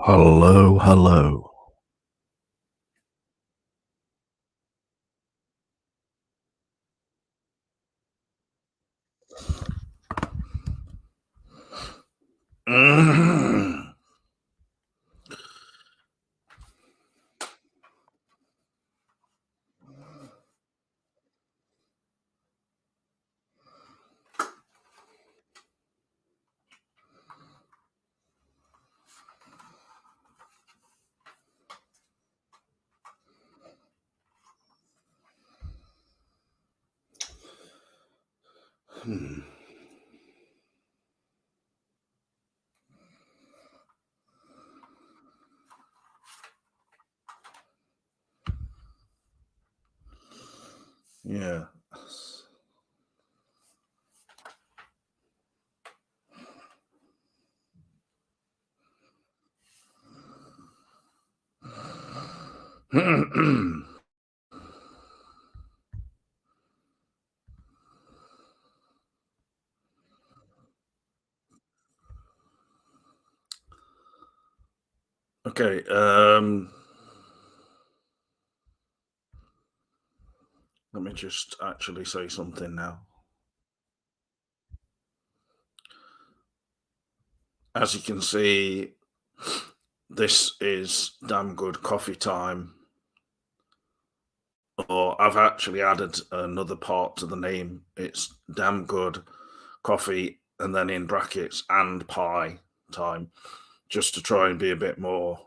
Hello, hello. Mm. Hmm. Yeah. Okay. Let me just actually say something now. As you can see, this is damn good coffee time. Or I've actually added another part to the name. It's damn good coffee, and then in brackets and pie time, just to try and be a bit more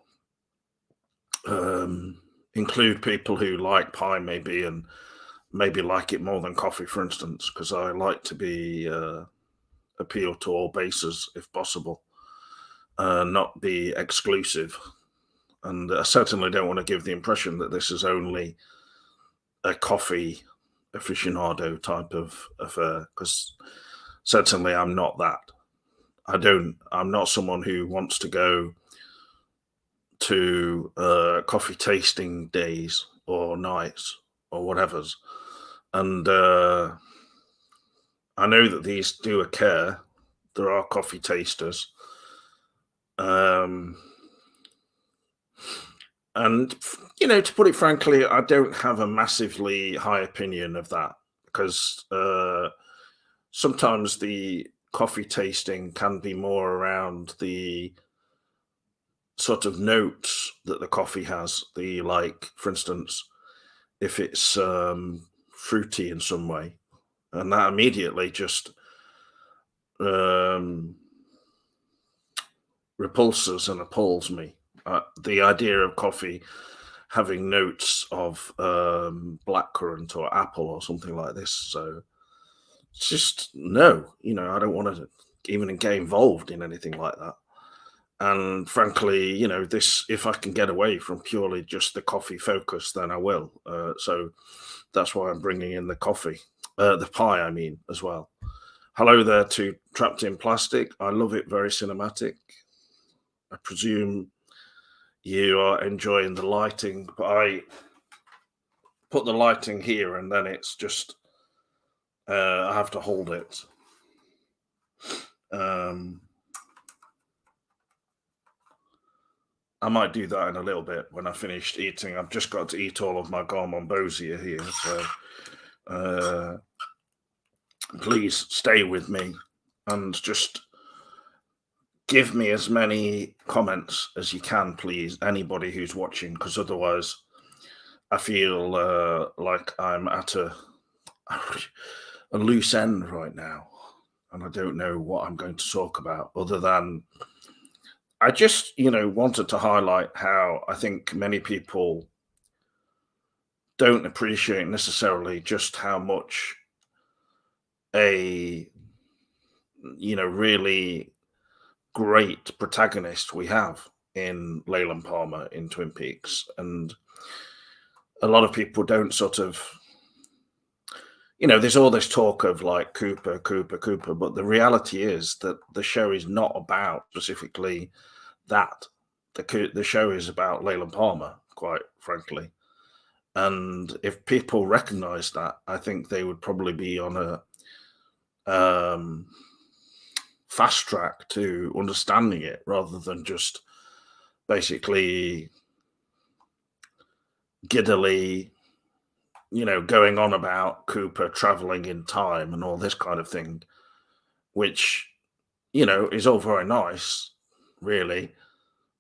include people who like pie maybe and maybe like it more than coffee, for instance, because I like to be appeal to all bases if possible, not be exclusive. And I certainly don't want to give the impression that this is only a coffee aficionado type of affair, because certainly I'm not that. I'm not someone who wants to go to coffee tasting days or nights or whatever's. And I know that these do occur. There are coffee tasters. Um, and, to put it frankly, I don't have a massively high opinion of that because sometimes the coffee tasting can be more around the sort of notes that the coffee has. Like, for instance, if it's fruity in some way, and that immediately just um, repulses and appalls me. The idea of coffee having notes of blackcurrant or apple or something like this. So it's just no, I don't want to even get involved in anything like that. And frankly, this if I can get away from purely just the coffee focus, then I will. So that's why I'm bringing in the coffee, the pie, I mean, as well. Hello there to Trapped in Plastic. I love it, very cinematic. I presume you are enjoying the lighting, but I put the lighting here and then it's just I have to hold it. Um, I might do that in a little bit when I finished eating. I've just got to eat all of my garmonbozia here, so uh, please stay with me and just give me as many comments as you can, please. Anybody who's watching, because otherwise, I feel like I'm at a loose end right now, and I don't know what I'm going to talk about other than I just, wanted to highlight how I think many people don't appreciate necessarily just how much a, really great protagonist we have in Leland Palmer in Twin Peaks. And a lot of people don't sort of, there's all this talk of like Cooper, Cooper, Cooper, but the reality is that the show is not about specifically that. The show is about Leland Palmer, quite frankly. And if people recognize that, I think they would probably be on a fast track to understanding it rather than just basically giddily, going on about Cooper traveling in time and all this kind of thing, which, is all very nice, really.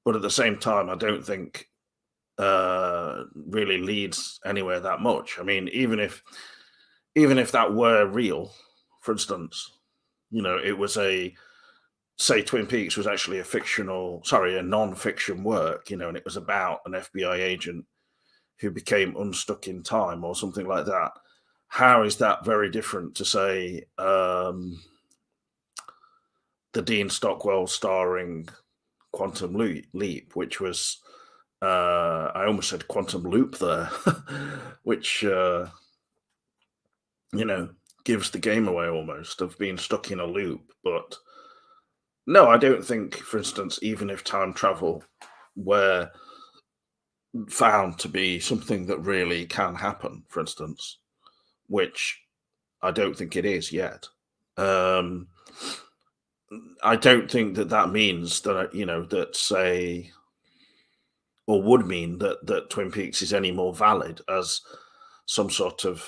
But at the same time, I don't think really leads anywhere that much. I mean, even if that were real, for instance, it was a say Twin Peaks was actually a non-fiction work, and it was about an FBI agent who became unstuck in time or something like that. How is that very different to say the Dean Stockwell starring Quantum Leap, which was I almost said Quantum Loop there, which you know gives the game away almost of being stuck in a loop. But no, I don't think, for instance, even if time travel were found to be something that really can happen, for instance, which I don't think it is yet. Um, I don't think that that means that that say or would mean that Twin Peaks is any more valid as some sort of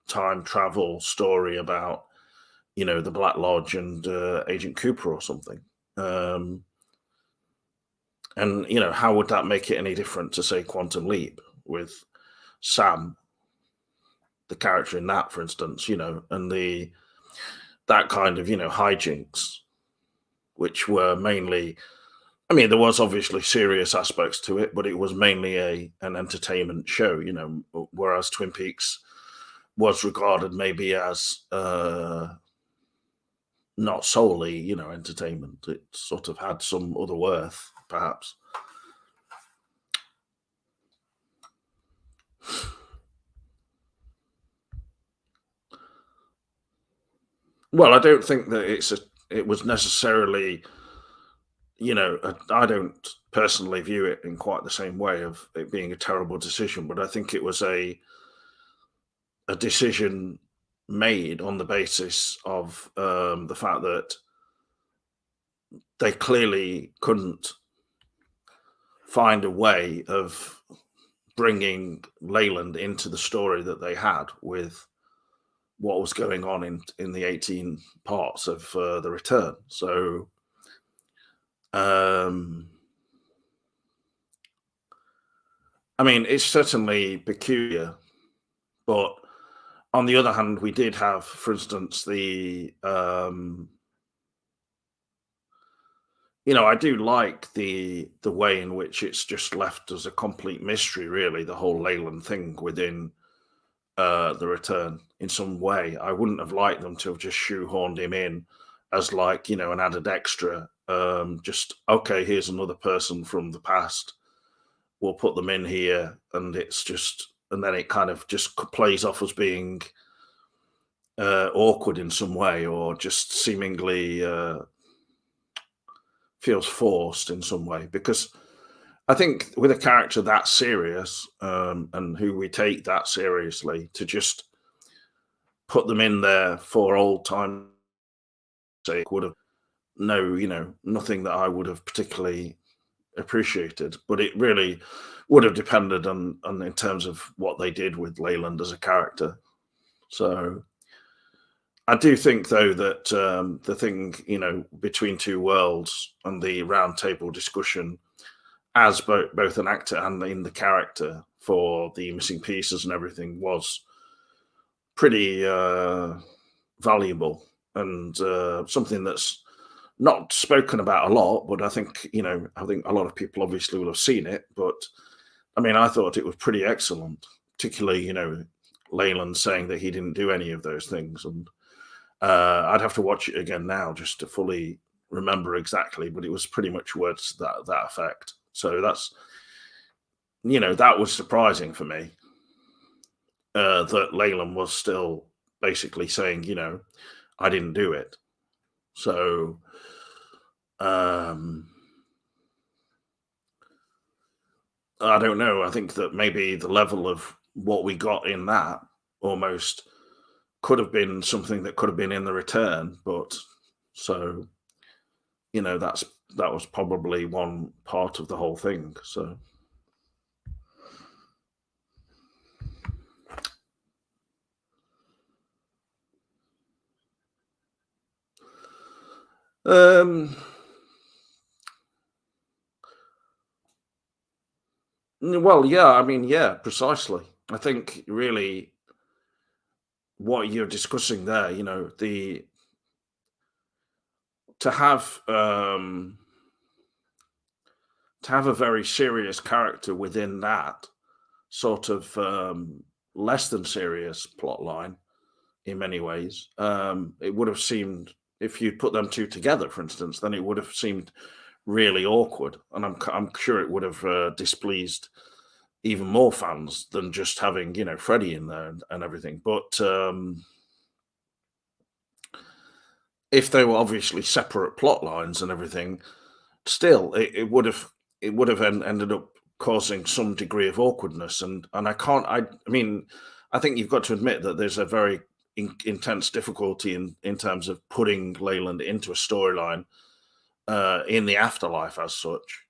time travel story about the Black Lodge and Agent Cooper or something. Um, and how would that make it any different to say Quantum Leap with Sam, the character in that, for instance, and the that kind of hijinks, which were mainly. I mean, there was obviously serious aspects to it, but it was mainly an entertainment show, whereas Twin Peaks was regarded maybe as not solely, entertainment. It sort of had some other worth, perhaps. Well, I don't think that it was necessarily, I don't personally view it in quite the same way of it being a terrible decision, but I think it was a decision made on the basis of the fact that they clearly couldn't find a way of bringing Leyland into the story that they had with what was going on in the 18 parts of the Return. So I mean, it's certainly peculiar, but on the other hand, we did have, for instance, I do like the way in which it's just left as a complete mystery, really, the whole Leyland thing within the Return in some way. I wouldn't have liked them to have just shoehorned him in as like, an added extra. Just okay, here's another person from the past. We'll put them in here, and then it kind of just plays off as being awkward in some way, or just seemingly feels forced in some way. Because I think with a character that serious and who we take that seriously, to just put them in there for old time's sake would have nothing that I would have particularly appreciated. But it really would have depended on in terms of what they did with Leyland as a character. So I do think, though, that the thing, between two worlds and the round table discussion as both an actor and in the character for the missing pieces and everything was pretty valuable and something that's not spoken about a lot. But I think a lot of people obviously will have seen it. But I mean, I thought it was pretty excellent, particularly Leyland saying that he didn't do any of those things, and I'd have to watch it again now just to fully remember exactly, but it was pretty much words to that effect. So that's that was surprising for me that Leyland was still basically saying I didn't do it. So I don't know. I think that maybe the level of what we got in that almost could have been something that could have been in the Return, but so that was probably one part of the whole thing. So, um, well, yeah, I mean, yeah, precisely. I think really what you're discussing there, the to have um, to have a very serious character within that sort of less than serious plot line in many ways. It would have seemed, if you'd put them two together, for instance, then it would have seemed really awkward, and I'm sure it would have displeased even more fans than just having Freddie in there and everything. But if they were obviously separate plot lines and everything, still it would have ended up causing some degree of awkwardness, and I mean, I think you've got to admit that there's a very intense difficulty in terms of putting Leyland into a storyline in the afterlife as such,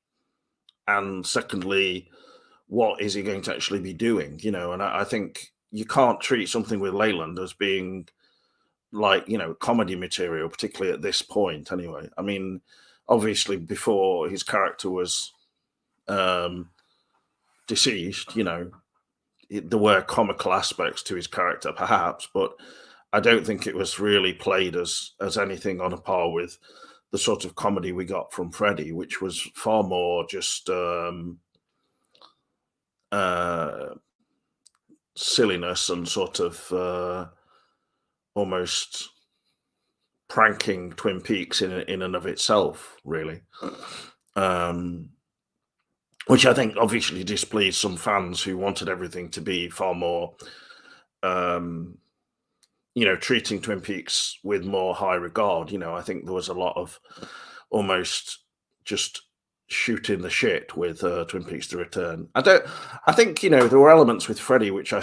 and secondly, what is he going to actually be doing, and I think you can't treat something with Leyland as being like comedy material, particularly at this point anyway. I mean, obviously before his character was um deceased, there were comical aspects to his character perhaps, but I don't think it was really played as anything on a par with the sort of comedy we got from Freddie, which was far more just uh silliness and sort of almost pranking Twin Peaks in and of itself, really. Um, which I think obviously displeased some fans who wanted everything to be far more, um, treating Twin Peaks with more high regard. I think there was a lot of almost just shooting the shit with Twin Peaks: The Return. I think there were elements with Freddie which I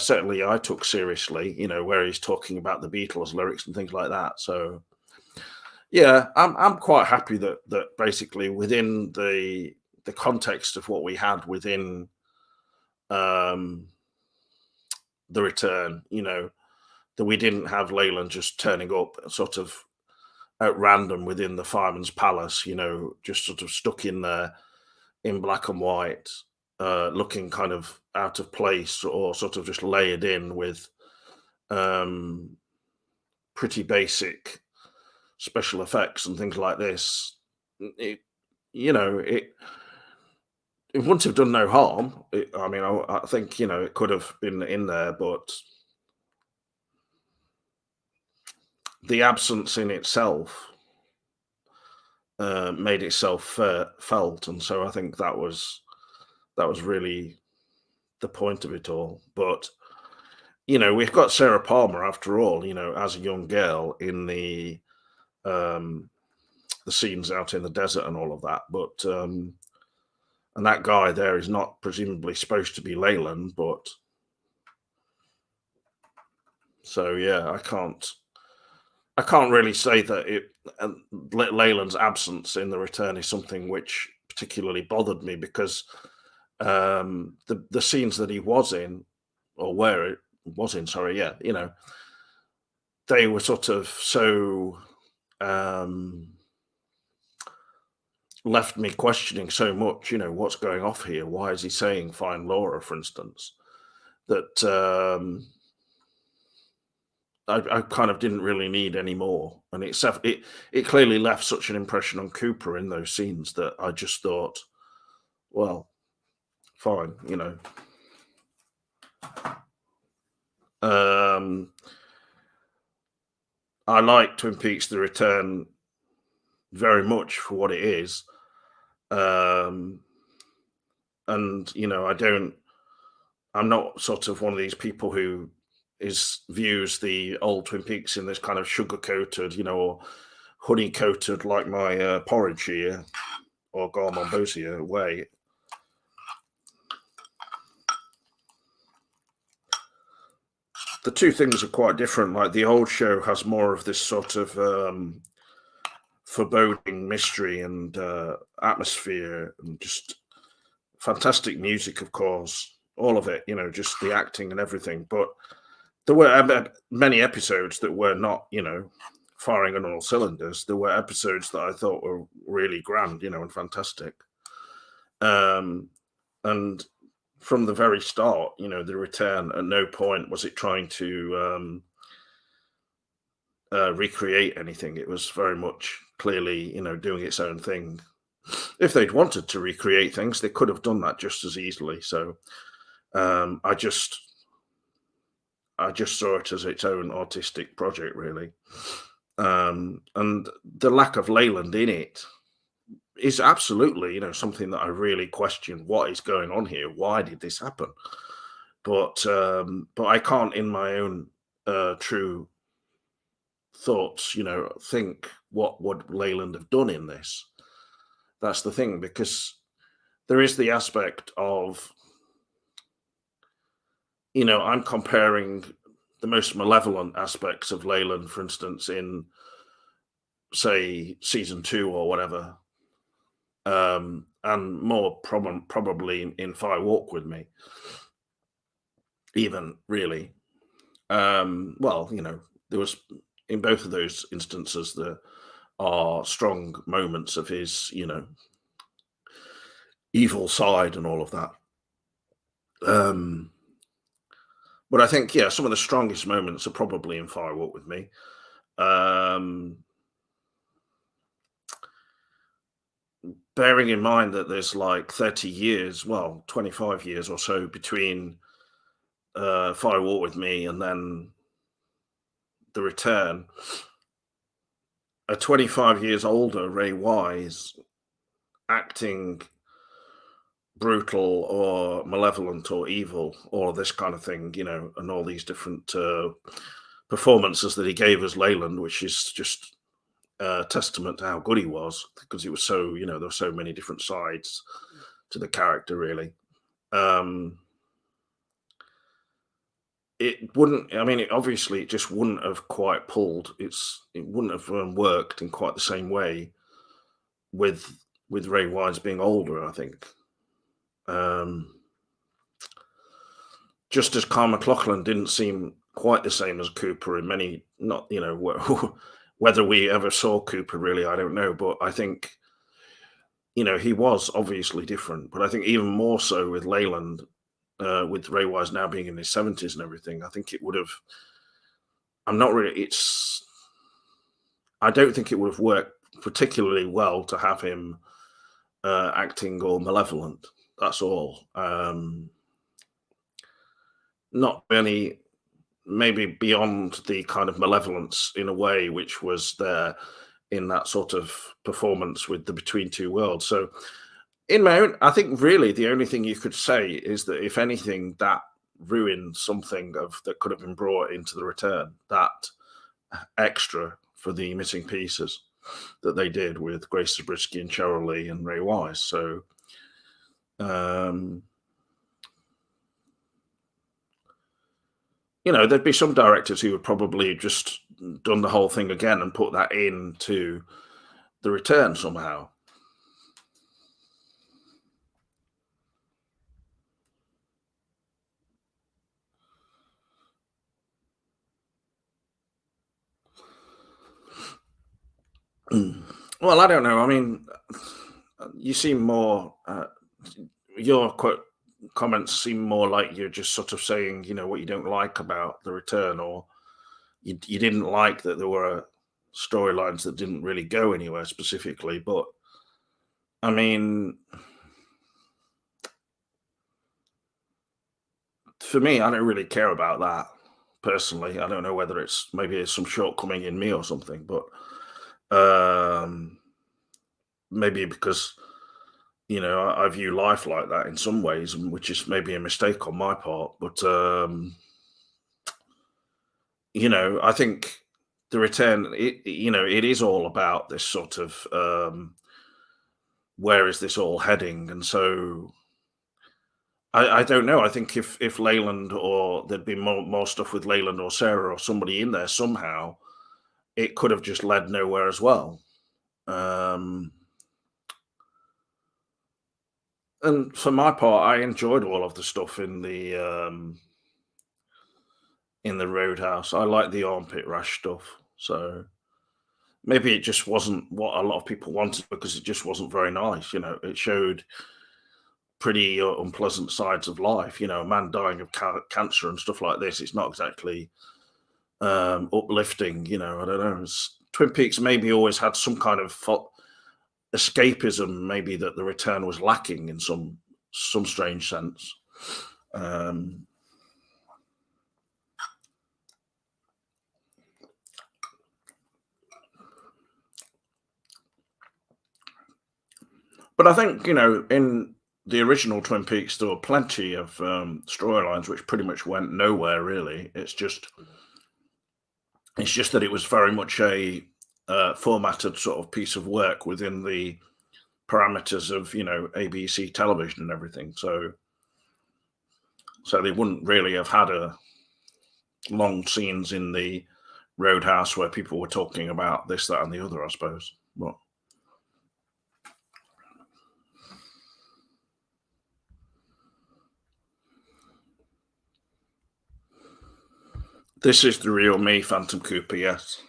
took seriously. Where he's talking about the Beatles lyrics and things like that. So yeah, I'm quite happy that basically within the context of what we had within um the Return, that we didn't have Leyland just turning up sort of at random within the fireman's palace, just sort of stuck in there in black and white, looking kind of out of place or sort of just layered in with um pretty basic special effects and things like this. It you know it wouldn't have done no harm. I mean, I think it could have been in there, but the absence in itself made itself felt, and so I think that was really the point of it all. But we've got Sarah Palmer after all. As a young girl in um, the scenes out in the desert and all of that. But and that guy there is not presumably supposed to be Leyland, but so yeah, I can't really say that Leyland's absence in the Return is something which particularly bothered me because the scenes that he was in, or where it was in, sorry, yeah, they were sort of so um, left me questioning so much. What's going off here? Why is he saying "Find Laura," for instance? That I kind of didn't really need any more, and it clearly left such an impression on Cooper in those scenes that I just thought, well, fine, Um, I like Twin Peaks: The Return very much for what it is, um, and I'm not sort of one of these people who is views the old Twin Peaks in this kind of sugar coated, or honey coated like my porridge here or Garmonbozia way. The two things are quite different. Like the old show has more of this sort of foreboding mystery and atmosphere, and just fantastic music, of course, all of it, just the acting and everything. But there were many episodes that were not, firing on all cylinders. There were episodes that I thought were really grand, and fantastic. Um, and from the very start, the return, at no point was it trying to recreate anything. It was very much clearly, doing its own thing. If they'd wanted to recreate things, they could have done that just as easily. So I just saw it as its own artistic project, really. And the lack of Leyland in it is absolutely, something that I really question. What is going on here? Why did this happen? But I can't, in my own true thoughts, think what would Leyland have done in this. That's the thing, because there is the aspect of, I'm comparing the most malevolent aspects of Leyland, for instance, in, say, season 2 or whatever, and more probably in Fire Walk with Me, even, really. Well, there was, in both of those instances, there are strong moments of his, evil side and all of that. But I think, yeah, some of the strongest moments are probably in Fire Walk with Me. Bearing in mind that there's like 30 years, well, 25 years or so between Fire Walk with Me and then The Return, a 25 years older Ray Wise acting brutal or malevolent or evil or this kind of thing, and all these different performances that he gave as Leyland, which is just testament to how good he was, because it was so, there were so many different sides to the character, really. It wouldn't, obviously it just wouldn't have quite pulled. It wouldn't have worked in quite the same way with Ray Wise being older, I think. Just as Kyle MacLachlan didn't seem quite the same as Cooper in many, not, whether we ever saw Cooper, really, I don't know. But I think, he was obviously different. But I think even more so with Leyland, with Ray Wise now being in his 70s and everything, I think it would have, I don't think it would have worked particularly well to have him acting all malevolent. That's all. Not many, maybe beyond the kind of malevolence in a way which was there in that sort of performance with the Between Two Worlds. So in my own, I think really the only thing you could say is that if anything, that ruined something that could have been brought into The Return, that extra for the missing pieces that they did with Grace Zabriskie and Cheryl Lee and Ray Wise. So there'd be some directors who would probably just done the whole thing again and put that into The Return somehow. Well, I don't know. You seem more, your comments seem more like you're just sort of saying, what you don't like about The Return, or you didn't like that there were storylines that didn't really go anywhere specifically. But for me, I don't really care about that personally. I don't know whether maybe it's some shortcoming in me or something, but maybe because I view life like that in some ways, which is maybe a mistake on my part. But I think The Return, it is all about this sort of where is this all heading, and so I don't know. I think if Leyland, or there'd been more stuff with Leyland or Sarah or somebody in there somehow, it could have just led nowhere as well. Um, and for my part, I enjoyed all of the stuff in the Roadhouse. I like the armpit rash stuff. So maybe it just wasn't what a lot of people wanted because it just wasn't very nice. It showed pretty unpleasant sides of life. A man dying of cancer and stuff like this. It's not exactly uplifting. I don't know. Twin Peaks maybe always had some kind of escapism, maybe that the return was lacking in some strange sense. Um, but I think in the original Twin Peaks, there were plenty of storylines which pretty much went nowhere. Really, it's just that it was very much a formatted sort of piece of work within the parameters of ABC television and everything. So they wouldn't really have had a long scenes in the Roadhouse where people were talking about this, that, and the other, I suppose. But this is the real me, Phantom Cooper. Yes.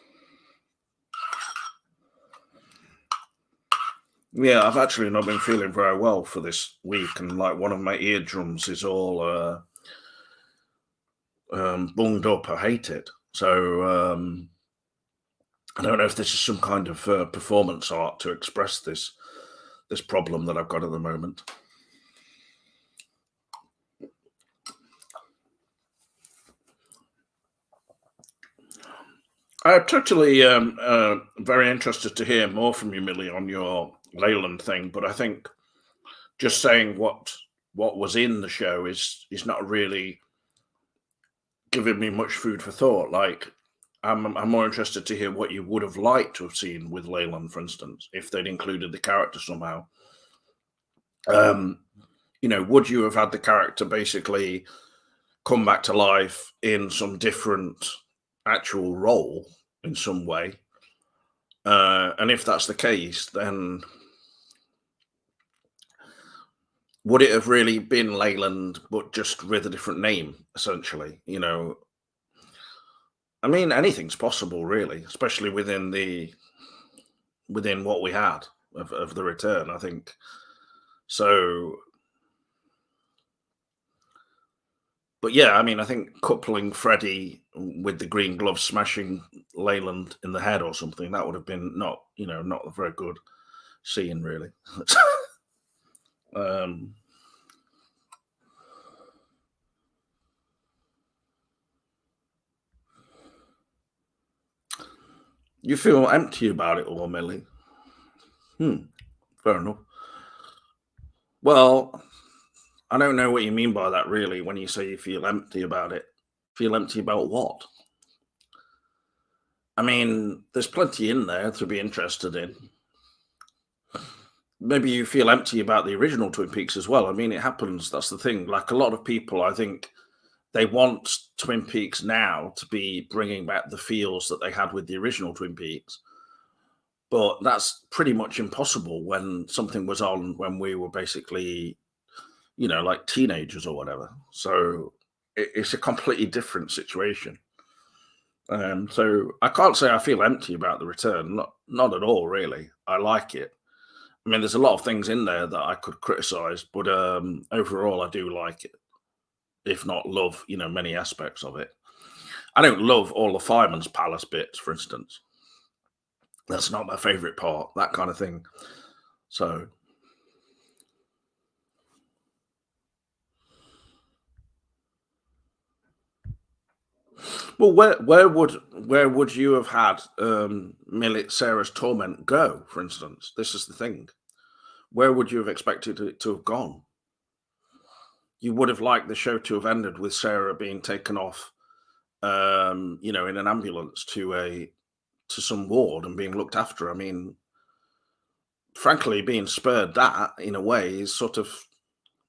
Yeah, I've actually not been feeling very well for this week, and like one of my eardrums is all bunged up. I hate it. So I don't know if this is some kind of performance art to express this problem that I've got at the moment. I'm totally very interested to hear more from you, Millie, on your Leyland thing. But I think just saying what was in the show is not really giving me much food for thought. Like, I'm more interested to hear what you would have liked to have seen with Leyland, for instance, if they'd included the character somehow. Um, would you have had the character basically come back to life in some different actual role in some way? And if that's the case, then would it have really been Leyland, but just with a different name, essentially? I mean, anything's possible, really, especially within what we had of the return. I think so. But yeah, I mean, I think coupling Freddie with the green glove smashing Leyland in the head or something, that would have been not a very good scene, really. um, you feel empty about it all, Millie. Fair enough. Well, I don't know what you mean by that, really, when you say you feel empty about it. Feel empty about what? I mean, there's plenty in there to be interested in. Maybe you feel empty about the original Twin Peaks as well. I mean, it happens. That's the thing. Like a lot of people, I think they want Twin Peaks now to be bringing back the feels that they had with the original Twin Peaks. But that's pretty much impossible when something was on when we were basically, like teenagers or whatever. So it's a completely different situation. So I can't say I feel empty about the return. Not at all, really. I like it. I mean, there's a lot of things in there that I could criticize, but overall, I do like it, if not love, many aspects of it. I don't love all the Fireman's Palace bits, for instance. That's not my favorite part, that kind of thing. So, well, where would you have had Millet Sarah's torment go? For instance, this is the thing. Where would you have expected it to have gone? You would have liked the show to have ended with Sarah being taken off, in an ambulance to some ward and being looked after. I mean, frankly, being spared that in a way is sort of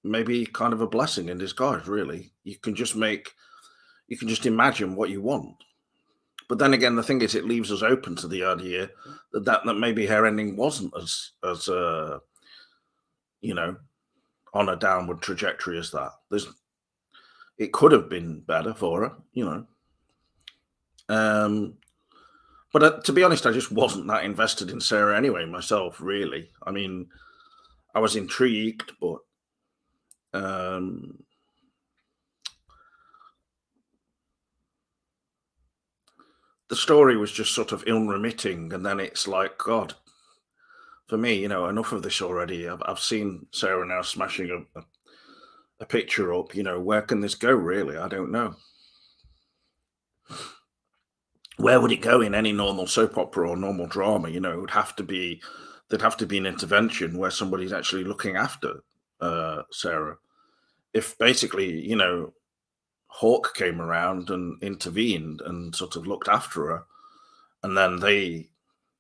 maybe kind of a blessing in disguise. Really, you can just imagine what you want. But then again, the thing is, it leaves us open to the idea that maybe her ending wasn't as you know on a downward trajectory as that. It could have been better for her. Um, but to be honest, I just wasn't that invested in Sarah anyway myself. Really, I mean, I was intrigued, but um, the story was just sort of unremitting, and then it's like, God, for me, enough of this already. I've seen Sarah now smashing a picture up. Where can this go? Really, I don't know. Where would it go in any normal soap opera or normal drama? It would have to be there'd have to be an intervention where somebody's actually looking after Sarah. If basically, Hawk came around and intervened and sort of looked after her, and then they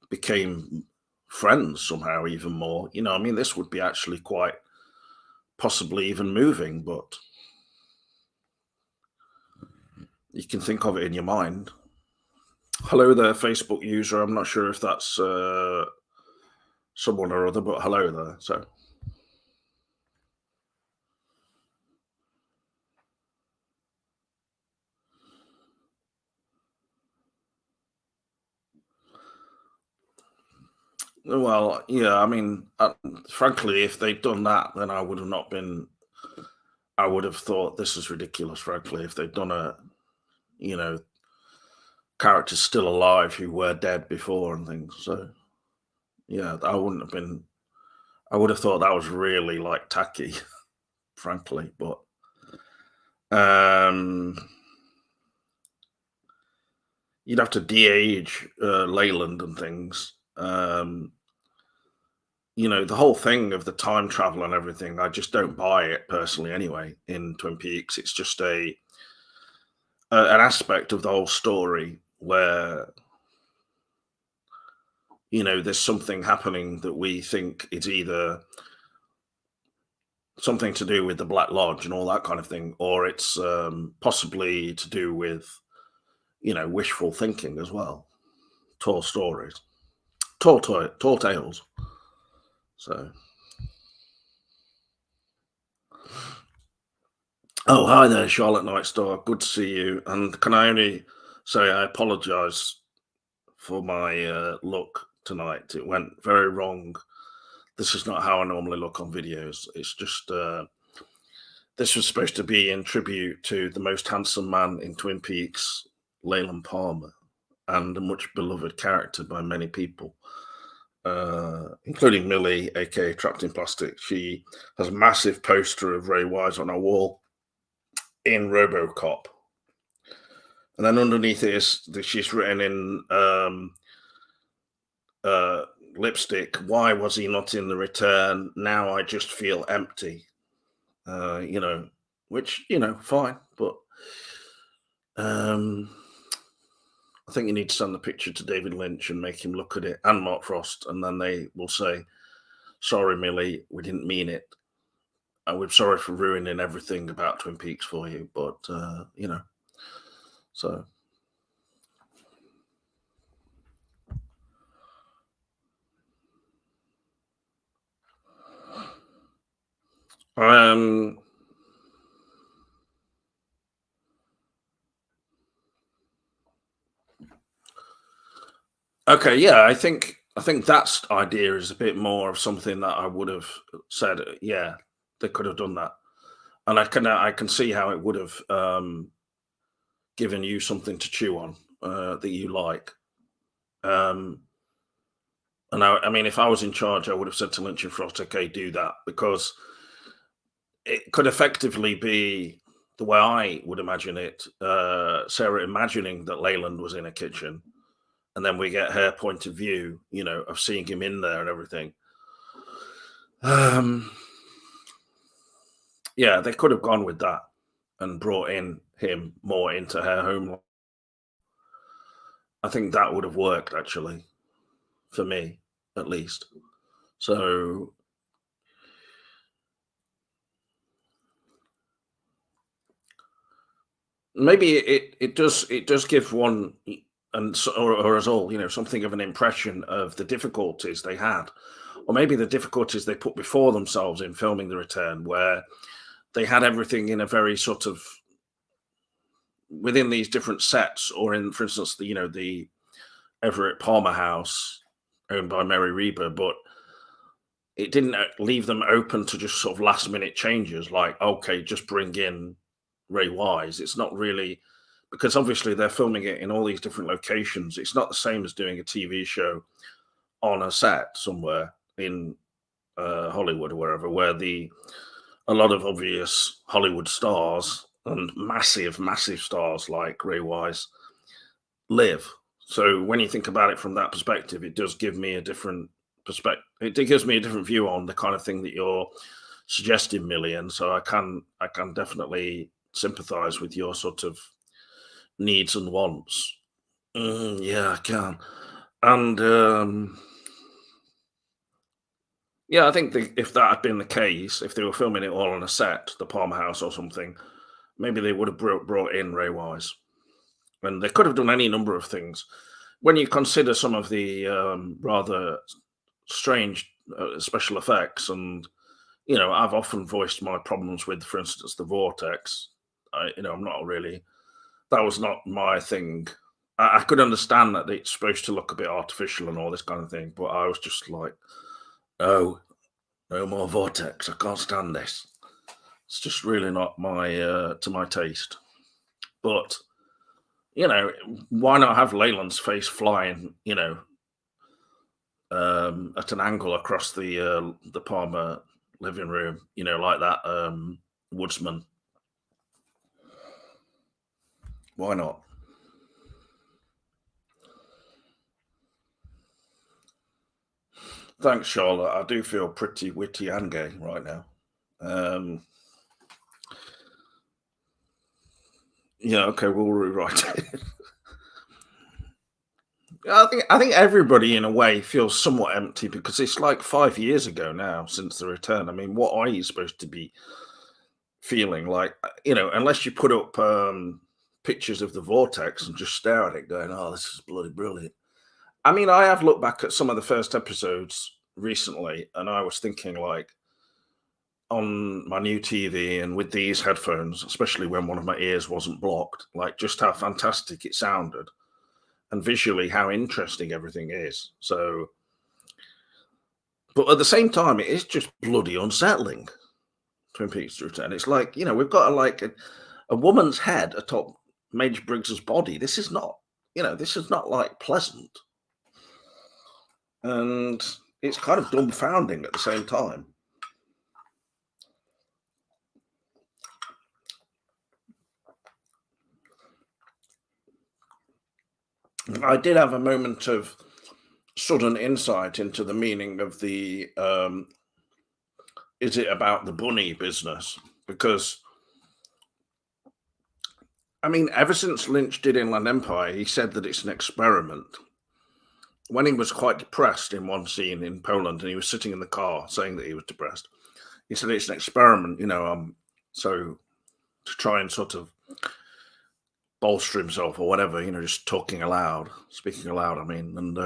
became friends somehow even more. I mean, this would be actually quite possibly even moving, but you can think of it in your mind. Hello there, Facebook user. I'm not sure if that's someone or other, but hello there. So, well, yeah, I mean, frankly, if they'd done that, then I would have not been. I would have thought this is ridiculous. Frankly, if they'd done you know, characters still alive who were dead before and things. So, yeah, I wouldn't have been. I would have thought that was really like tacky, frankly. But um, you'd have to de-age Leyland and things. The whole thing of the time travel and everything, I just don't buy it personally. Anyway, in Twin Peaks, it's just an aspect of the whole story where there's something happening that we think is either something to do with the Black Lodge and all that kind of thing, or it's possibly to do with wishful thinking as well. Tall stories, tall tales. So, oh, hi there, Charlotte Nightstar. Good to see you. And can I only say I apologise for my look tonight? It went very wrong. This is not how I normally look on videos. It's just this was supposed to be in tribute to the most handsome man in Twin Peaks, Leland Palmer, and a much beloved character by many people, including Millie, aka Trapped in Plastic. She has a massive poster of Ray Wise on her wall in RoboCop, and then underneath it is she's written in uh, lipstick, "Why was he not in the return? Now I just feel empty." Uh, you know, which fine, but um, I think you need to send the picture to David Lynch and make him look at it, and Mark Frost, and then they will say, "Sorry, Millie, we didn't mean it. And we're sorry for ruining everything about Twin Peaks for you." But so um, okay, yeah, I think that idea is a bit more of something that I would have said. Yeah, they could have done that, and I can see how it would have given you something to chew on that you like. Um, and I mean, if I was in charge, I would have said to Lynch and Frost, "Okay, do that," because it could effectively be the way I would imagine it. Sarah imagining that Leyland was in a kitchen, and then we get her point of view, of seeing him in there and everything. Um, yeah, they could have gone with that and brought in him more into her home. I think that would have worked actually for me, at least. So maybe it does give one. and or as all, something of an impression of the difficulties they had, or maybe the difficulties they put before themselves in filming The Return, where they had everything in a very sort of within these different sets, or in, for instance, the Everett Palmer house owned by Mary Reba, but it didn't leave them open to just sort of last minute changes, like, okay, just bring in Ray Wise. It's not really, because obviously they're filming it in all these different locations. It's not the same as doing a TV show on a set somewhere in Hollywood or wherever, where a lot of obvious Hollywood stars and massive, massive stars like Ray Wise live. So when you think about it from that perspective, it does give me a different perspective. It gives me a different view on the kind of thing that you're suggesting, Millie, and so I can definitely sympathise with your sort of needs and wants. Yeah, I can, and yeah, I think if that had been the case, if they were filming it all on a set, the Palmer House or something, maybe they would have brought in Ray Wise, and they could have done any number of things. When you consider some of the rather strange special effects, and I've often voiced my problems with, for instance, the vortex. I'm not really. That was not my thing. I could understand that it's supposed to look a bit artificial and all this kind of thing, but I was just like, no, no more vortex. I can't stand this. It's just really not my to my taste. But why not have Leyland's face flying? At an angle across the Palmer living room, like that woodsman. Why not? Thanks, Charlotte. I do feel pretty witty and gay right now. Yeah, okay, we'll rewrite it. I think everybody in a way feels somewhat empty, because it's like 5 years ago now since The Return. I mean, what are you supposed to be feeling like? Unless you put up pictures of the vortex and just stare at it, going, "Oh, this is bloody brilliant." I mean, I have looked back at some of the first episodes recently, and I was thinking, like, on my new TV and with these headphones, especially when one of my ears wasn't blocked, like, just how fantastic it sounded, and visually how interesting everything is. So, but at the same time, it is just bloody unsettling. Twin Peaks: Return. It's like, we've got a woman's head atop Major Briggs's body. This is not, like pleasant, and it's kind of dumbfounding at the same time. I did have a moment of sudden insight into the meaning of the is it about the bunny business? Because I mean, ever since Lynch did Inland Empire, he said that it's an experiment. When he was quite depressed in one scene in Poland, and he was sitting in the car saying that he was depressed, he said it's an experiment, so to try and sort of bolster himself or whatever, just speaking aloud. I mean, and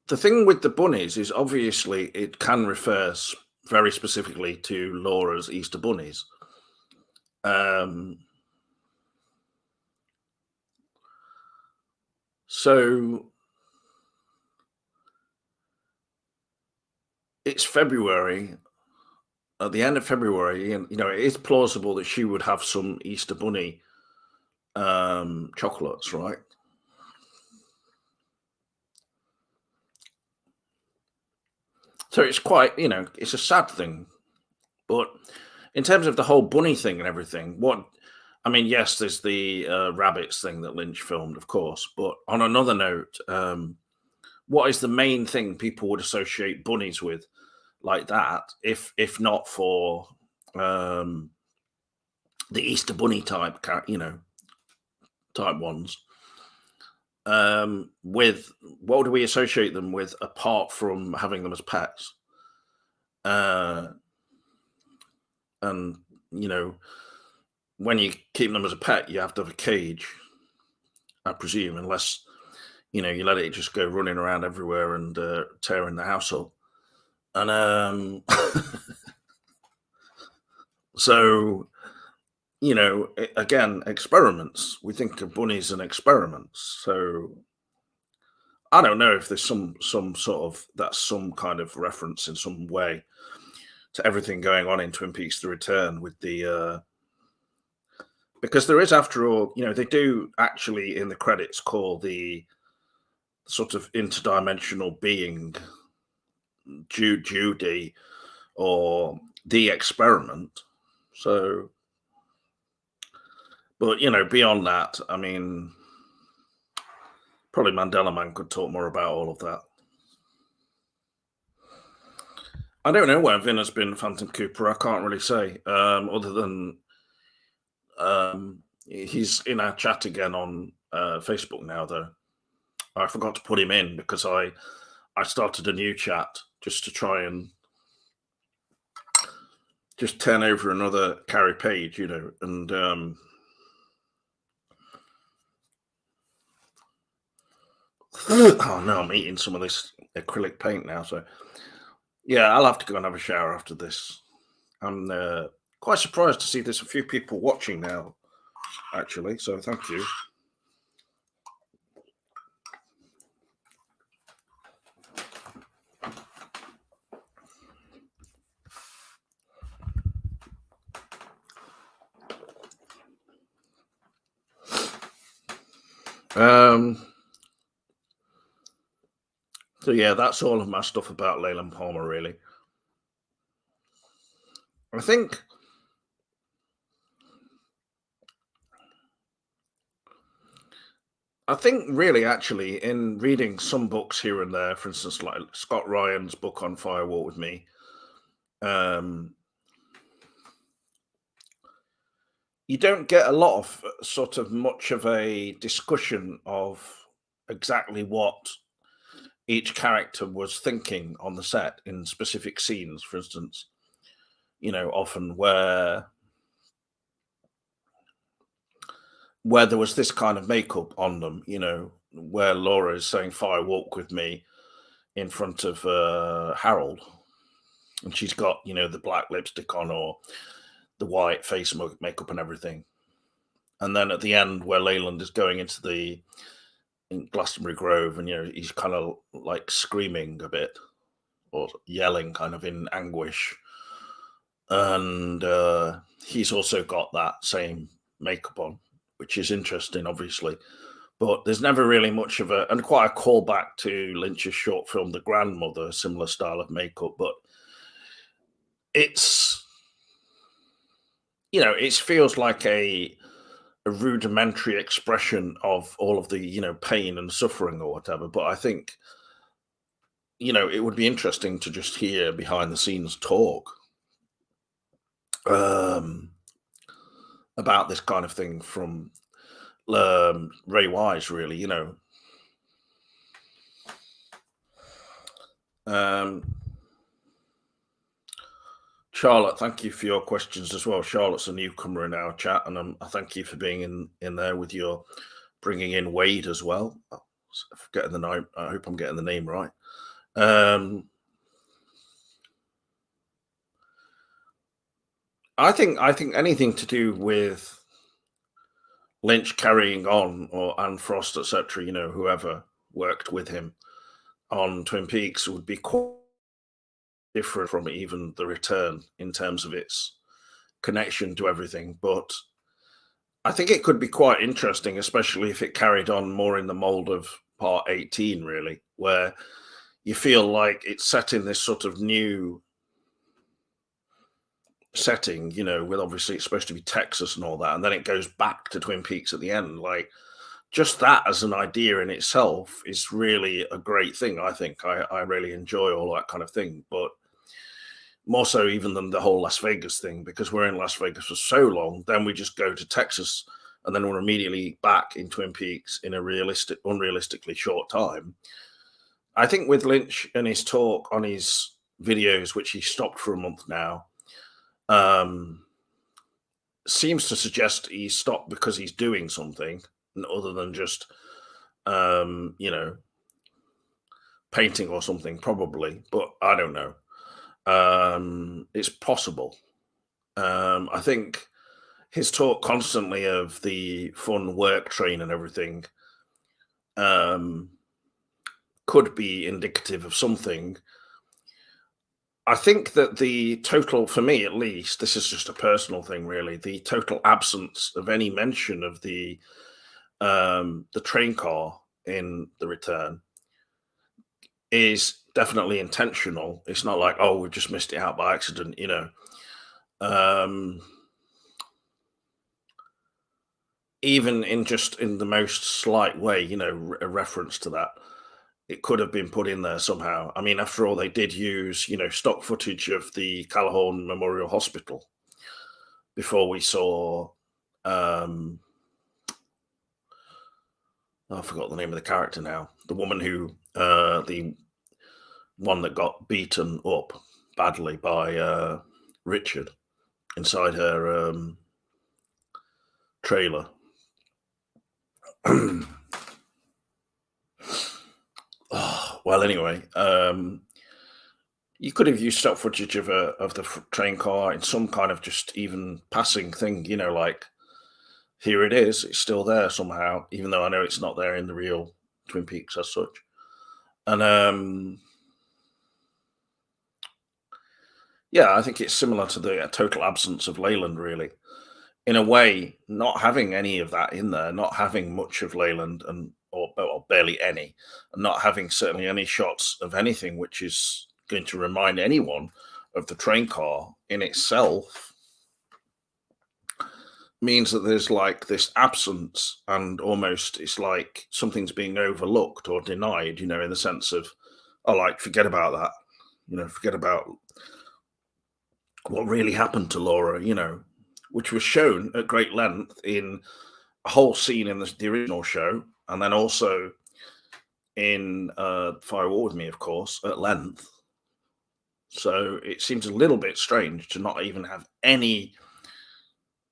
the thing with the bunnies is obviously it can refer very specifically to Laura's Easter bunnies. So it's February. At the end of February, and it is plausible that she would have some Easter bunny chocolates, right? So it's quite, it's a sad thing. But in terms of the whole bunny thing and everything, I mean, yes, there's the rabbits thing that Lynch filmed, of course. But on another note, what is the main thing people would associate bunnies with, like that, if not for the Easter bunny type, type ones? With what do we associate them with apart from having them as pets? And when you keep them as a pet, you have to have a cage, I presume, unless you let it just go running around everywhere and tearing the house up. And so again, experiments. We think of bunnies and experiments. So I don't know if there's some sort of that's some kind of reference in some way to everything going on in Twin Peaks: The Return with the because there is, after all, they do actually in the credits call the sort of interdimensional being Judy or the experiment. So, but beyond that, I mean, probably Mandela Man could talk more about all of that. I don't know where Vin has been, Phantom Cooper. I can't really say, other than he's in our chat again on Facebook now, though. I forgot to put him in because I started a new chat just to try and just turn over another carry page, and oh no, I'm eating some of this acrylic paint now, so yeah, I'll have to go and have a shower after this. I'm quite surprised to see there's a few people watching now, actually, so thank you. So yeah, that's all of my stuff about Leland Palmer, really. I think really, actually, in reading some books here and there, for instance, like Scott Ryan's book on Fire Walk with Me, you don't get a lot of sort of much of a discussion of exactly what each character was thinking on the set in specific scenes, for instance. Often where there was this kind of makeup on them, where Laura is saying "Fire Walk with Me" in front of Harold, and she's got the black lipstick on or the white face makeup and everything. And then at the end, where Leyland is going into the in Glastonbury Grove, and he's kind of like screaming a bit or yelling, kind of in anguish, and he's also got that same makeup on, which is interesting, obviously. But there's never really much of and quite a callback to Lynch's short film The Grandmother, similar style of makeup, but it's it feels like a rudimentary expression of all of the pain and suffering or whatever. But I think it would be interesting to just hear behind the scenes talk about this kind of thing from Ray Wise, really. Charlotte, thank you for your questions as well. Charlotte's a newcomer in our chat, and I thank you for being in there with your bringing in Wade as well. I'm forgetting the name. I hope I'm getting the name right. I think anything to do with Lynch carrying on, or Anne Frost, etc., whoever worked with him on Twin Peaks, would be quite different from even The Return in terms of its connection to everything. But I think it could be quite interesting, especially if it carried on more in the mold of Part 18, really, where you feel like it's set in this sort of new setting, with obviously it's supposed to be Texas and all that, and then it goes back to Twin Peaks at the end. Like, just that as an idea in itself is really a great thing. I think I really enjoy all that kind of thing, but more so even than the whole Las Vegas thing, because we're in Las Vegas for so long, then we just go to Texas and then we're immediately back in Twin Peaks in a unrealistically short time. I think with Lynch and his talk on his videos, which he stopped for a month now, seems to suggest he stopped because he's doing something other than just, you know, painting or something, probably, but I don't know. It's possible. I think his talk constantly of the fun work train and everything um, could be indicative of something. I think that the total, for me at least, this is just a personal thing, really. The total absence of any mention of the train car in the return is definitely intentional. It's not like, oh, we just missed it out by accident, you know. Um, Even in just in the most slight way, you know, a reference to that, it could have been put in there somehow. I mean, after all, they did use, you know, stock footage of the Callahorn Memorial Hospital before we saw. Um, I forgot the name of the character now. The woman who, the one that got beaten up badly by Richard inside her trailer. Oh, well, anyway, you could have used stock footage of the train car in some kind of just even passing thing, you know, like here it is, it's still there somehow, even though I know it's not there in the real Twin Peaks as such. And yeah, I think it's similar to the total absence of Leyland, really. In a way, not having any of that in there, not having much of Leyland and or barely any, and not having certainly any shots of anything which is going to remind anyone of the train car in itself means that there's like this absence and almost it's like something's being overlooked or denied, you know, in the sense of, oh, like forget about that, you know, forget about what really happened to Laura, you know, which was shown at great length in a whole scene in the original show, and then also in Fire War with Me, of course, at length. So it seems a little bit strange to not even have any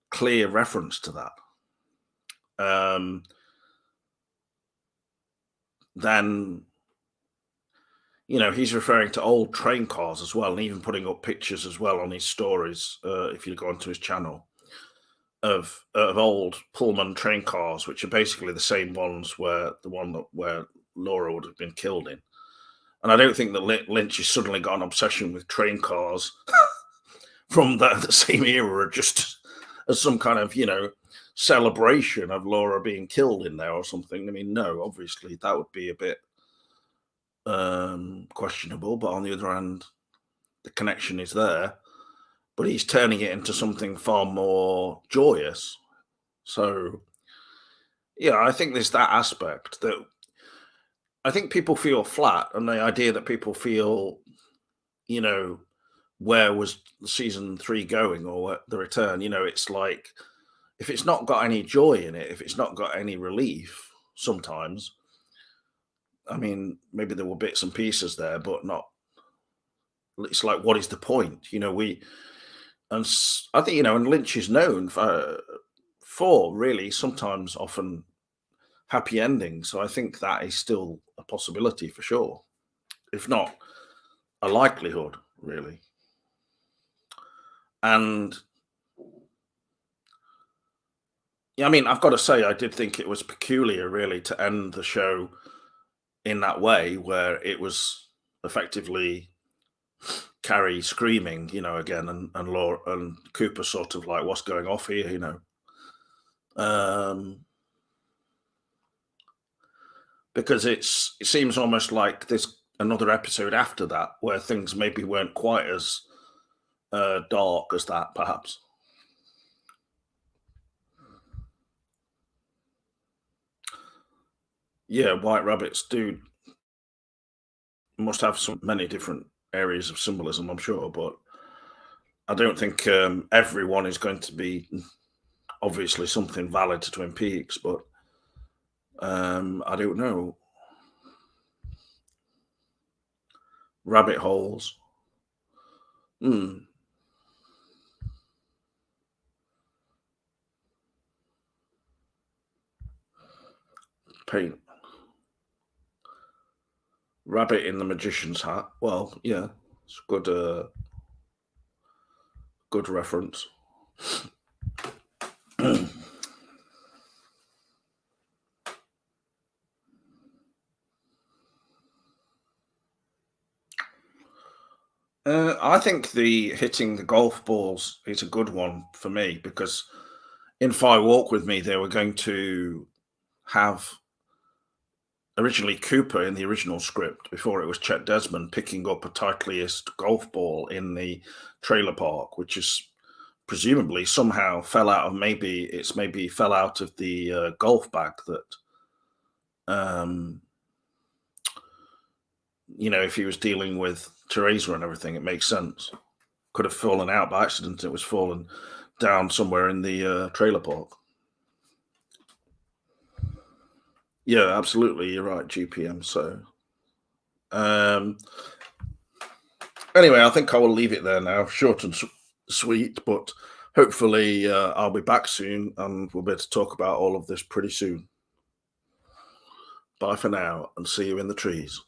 clear reference to that. Then, you know, he's referring to old train cars as well, and even putting up pictures as well on his stories. If you go onto his channel, of old Pullman train cars, which are basically the same ones where the one that where Laura would have been killed in. And I don't think that Lynch has suddenly got an obsession with train cars from the same era, just as some kind of, you know, celebration of Laura being killed in there or something. I mean, no, obviously that would be a bit questionable. But on the other hand, the connection is there. But he's turning it into something far more joyous. So, yeah, I think there's that aspect that I think people feel flat, and the idea that people feel, you know, where was season three going or the return? You know, it's like if it's not got any joy in it, if it's not got any relief, sometimes, I mean, maybe there were bits and pieces there, but not. It's like, what is the point? You know, I think, you know, and Lynch is known for really sometimes often happy endings. So I think that is still a possibility for sure, if not a likelihood, really. And yeah, I mean, I've got to say, I did think it was peculiar, really, to end the show in that way, where it was effectively Carrie screaming, you know, again, and Laura and Cooper sort of like, what's going off here, you know? Um, because it seems almost like there's another episode after that where things maybe weren't quite as dark as that, perhaps. Yeah, white rabbits do must have some many different areas of symbolism, I'm sure, but I don't think everyone is going to be obviously something valid to Twin Peaks, but I don't know. Rabbit holes. Hmm. Paint rabbit in the magician's hat. Well, yeah, it's a good reference. I think the hitting the golf balls is a good one for me because in Fire Walk with Me, they were going to have originally Cooper in the original script before it was Chet Desmond picking up a titleist golf ball in the trailer park, which is presumably somehow fell out of maybe fell out of the golf bag that um, if he was dealing with Teresa and everything, it makes sense. Could have fallen out by accident. It was fallen down somewhere in the trailer park. Yeah, absolutely. You're right, GPM. So, um, anyway, I think I will leave it there now. Short and sweet, but hopefully I'll be back soon and we'll be able to talk about all of this pretty soon. Bye for now and see you in the trees.